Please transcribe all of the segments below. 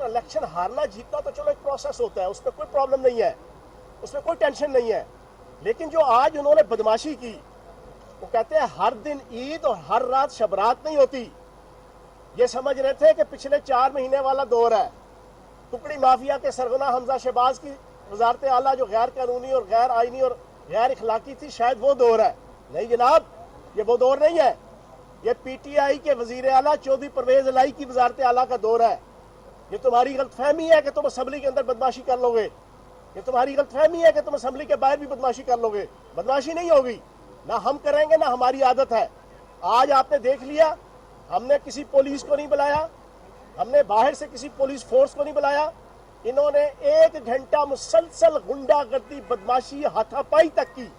यार इलेक्शन हारना जीतना तो चलो एक प्रोसेस होता है, उसमें कोई प्रॉब्लम नहीं है, उसमें कोई टेंशन नहीं है। लेकिन जो आज उन्होंने बदमाशी की, वो कहते हैं हर दिन ईद और हर रात शबरात नहीं होती। ये समझ रहे थे कि पिछले 4 महीने वाला दौर है, टुकड़ी माफिया के सरगना हमजा शहबाज की वजारत आला जो गैर कानूनी और गैर आईनी और गैर इखलाकी थी, शायद वो दौर है। नहीं जनाब, ये वो दौर नहीं है। ये पीटीआई के वजीर आला चौधरी परवेज इलाही की वजारत आला का दौर है। ये तुम्हारी गलतफहमी है कि तुम असम्बली के अंदर बदमाशी कर लोगे, ये तुम्हारी गलतफहमी है कि तुम असम्बली के बाहर भी बदमाशी कर लोगे। बदमाशी नहीं होगी, ना हम करेंगे ना हमारी आदत है। आज आपने देख लिया, हमने किसी पुलिस को नहीं बुलाया, हमने बाहर से किसी पुलिस फोर्स को नहीं बुलाया। इन्होंने 1 घंटा मुसलसल गुंडागर्दी, बदमाशी, हाथापाई तक की।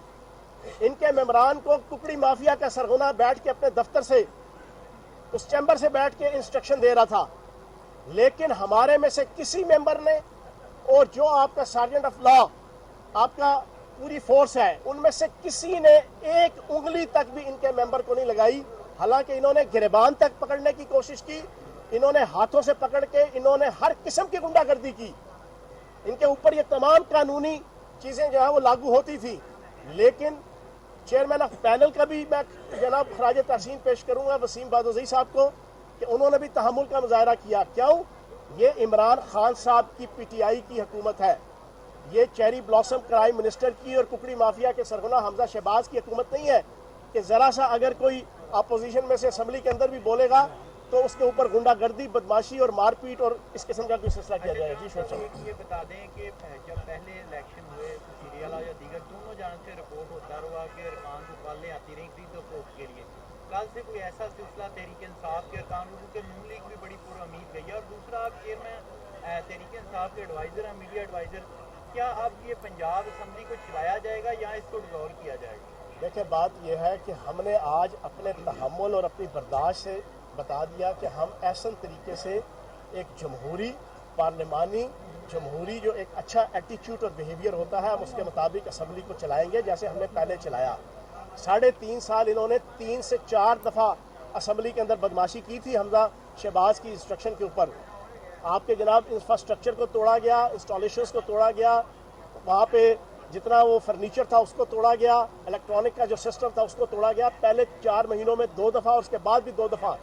इनके मेम्बरान को टुकड़ी माफिया का सरगना बैठ के अपने दफ्तर से, उस चैम्बर से बैठ के इंस्ट्रक्शन दे रहा था। लेकिन हमारे में से किसी मेंबर ने, और जो आपका सार्जेंट ऑफ लॉ, आपका पूरी फोर्स है, उनमें से किसी ने एक उंगली तक भी इनके मेंबर को नहीं लगाई। हालांकि इन्होंने गिरबान तक पकड़ने की कोशिश की, इन्होंने हाथों से पकड़ के, इन्होंने हर किस्म की गुंडागर्दी की। इनके ऊपर ये तमाम कानूनी चीजें जो है वो लागू होती थी। लेकिन चेयरमैन ऑफ पैनल का भी मैं जनाब खराज तहसीन पेश करूंगा वसीम बादोज़ई साहब को कि उन्होंने भी तहम्मुल का मुजाहरा किया। क्यों? ये इमरान खान साहब की पीटीआई की हुकूमत है, ये चेरी ब्लॉसम क्राइम मिनिस्टर की और कुकड़ी माफिया के सरगना हमजा शहबाज की हुकूमत नहीं है कि जरा सा अगर कोई अपोजिशन में से असम्बली के अंदर भी बोलेगा तो उसके ऊपर गुंडागर्दी, बदमाशी और मारपीट और इस किस्म का कोई सिलसिला किया जाएगा। जी ये बता दें कि जब पहले इलेक्शन हुए सीरियल या दीगर दोनों जान से रिपोर्ट होता रहा कि अरकान को कॉलें आती रही थी तो वोट के लिए, कल से कोई ऐसा सिलसिला तहरीक इंसाफ के अरकान के नून लीग भी बड़ी पुरुमीद गई है। और दूसरा, आप चेयरमैन तहरीक इंसाफ के एडवाइज़र हैं, मीडिया एडवाइज़र, क्या अब ये पंजाब असम्बली को चलाया जाएगा या इसको डिसॉल्व किया जाएगा? देखिए, बात यह है कि हमने आज अपने तहम्मुल और अपनी बर्दाश्त से बता दिया कि हम ऐसा तरीके से एक जमहूरी पार्लिमानी जमहूरी जो एक अच्छा एटीट्यूड और बिहेवियर होता है, हम उसके मुताबिक असम्बली को चलाएंगे जैसे हमने पहले चलाया। 3.5 साल इन्होंने 3 से 4 दफ़ा असम्बली के अंदर बदमाशी की थी हमजा शहबाज की इंस्ट्रक्शन के ऊपर। आपके जनाब इंफ्रास्ट्रक्चर को तोड़ा गया, इंस्टॉलेशंस को तोड़ा गया, वहाँ पे जितना वो फर्नीचर था उसको तोड़ा गया, इलेक्ट्रॉनिक का जो सिस्टम था उसको तोड़ा गया। पहले 4 महीनों में 2 दफ़ा और उसके बाद भी 2 दफ़ा।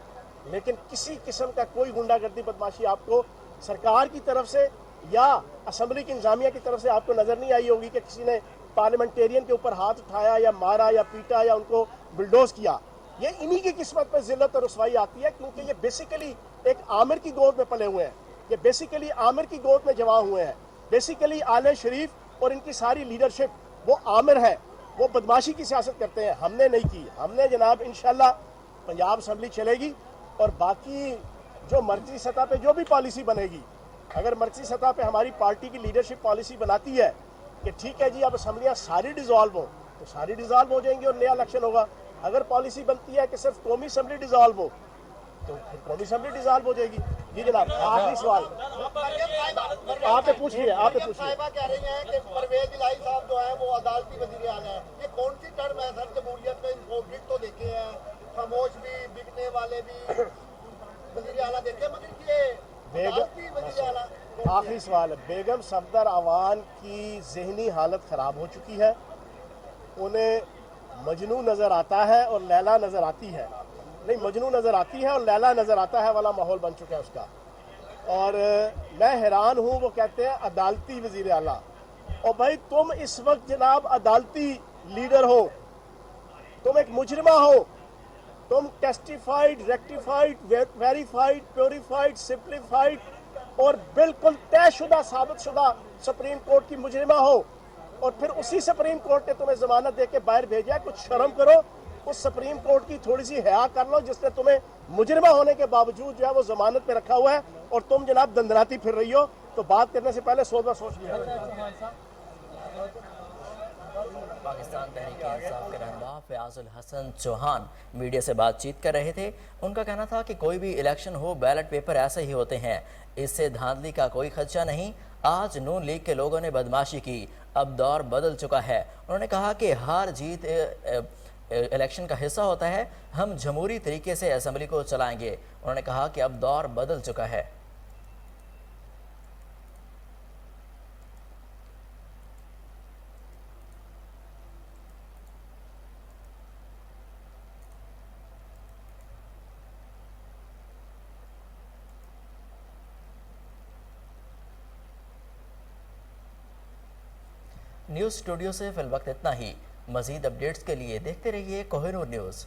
लेकिन किसी किस्म का कोई गुंडागर्दी, बदमाशी आपको सरकार की तरफ से या असम्बली की इंतजामिया की तरफ से आपको नज़र नहीं आई होगी कि किसी ने पार्लियामेंटेरियन के ऊपर हाथ उठाया या मारा या पीटा या उनको बुलडोज किया। ये इन्हीं की किस्मत पर जिल्लत और रुसवाई आती है, क्योंकि ये बेसिकली एक आमिर की गोद में पले हुए हैं, ये बेसिकली आमिर की गोद में जमा हुए हैं। बेसिकली आले शरीफ और इनकी सारी लीडरशिप वो आमिर है, वो बदमाशी की सियासत करते हैं। हमने नहीं की। हमने जनाब इंशाल्लाह पंजाब असम्बली चलेगी और बाकी जो मर्जी सतह पे जो भी पॉलिसी बनेगी, अगर मर्जी सतह पे हमारी पार्टी की लीडरशिप पॉलिसी बनाती है कि ठीक है जी अब असम्बलियाँ सारी डिज़ोल्व हो, तो सारी डिज़ोल्व हो जाएंगी और नया इलेक्शन होगा। अगर पॉलिसी बनती है कि सिर्फ कौमी असम्बली डिज़ोल्व हो, तो फिर कौमी असम्बली डिज़ोल्व हो जाएगी। जी जनाब, आखिरी सवाल आपने पूछ लिया, आपने पूछ लिया। कह रही हैं कि परवेज इलाही साहब जो है वो अदालती वजीर आला है, ये कौन सी टर्म है सर? जमहूरियत में इनको तो देखे हैं, खामोश भी, बिकने वाले भी वजीर आला देखे, मगर ये अदालती वजीर आला। आखिरी सवाल है, बेगम सफदर अवान की जहनी हालत ख़राब हो चुकी है, उन्हें मजनू नज़र आता है और लैला नज़र आती है, नहीं मजनू नज़र आती है और लैला नज़र आता है वाला माहौल बन चुका है उसका। और मैं हैरान हूँ, वो कहते हैं अदालती वजीर आला। और भाई तुम इस वक्त जनाब अदालती लीडर हो, तुम एक मुजरिमा हो, तुम testified, rectified, verified, purified, simplified और बिल्कुल तयशुदा, साबितशुदा सुप्रीम कोर्ट की मुजरिमा हो। और फिर उसी सुप्रीम कोर्ट ने तुम्हें जमानत दे के बाहर भेजा। कुछ शर्म करो, उस सुप्रीम कोर्ट की थोड़ी सी हया कर लो जिसने तुम्हें मुजरिमा होने के बावजूद जो है वो जमानत पे रखा हुआ है, और तुम जनाब दंदराती फिर रही हो। तो बात करने से पहले सोच लिया। पाकिस्तान तहरीक इंसाफ के रहनुमा फयाजुल हसन चौहान मीडिया से बातचीत कर रहे थे। उनका कहना था कि कोई भी इलेक्शन हो, बैलेट पेपर ऐसे ही होते हैं, इससे धांधली का कोई खदशा नहीं। आज नून लीग के लोगों ने बदमाशी की, अब दौर बदल चुका है। उन्होंने कहा कि हार जीत इलेक्शन का हिस्सा होता है, हम जमहूरी तरीके से असम्बली को चलाएंगे। उन्होंने कहा कि अब दौर बदल चुका है। न्यूज़ स्टूडियो से फिल वक्त इतना ही। मज़ीद अपडेट्स के लिए देखते रहिए कोहिनूर न्यूज़।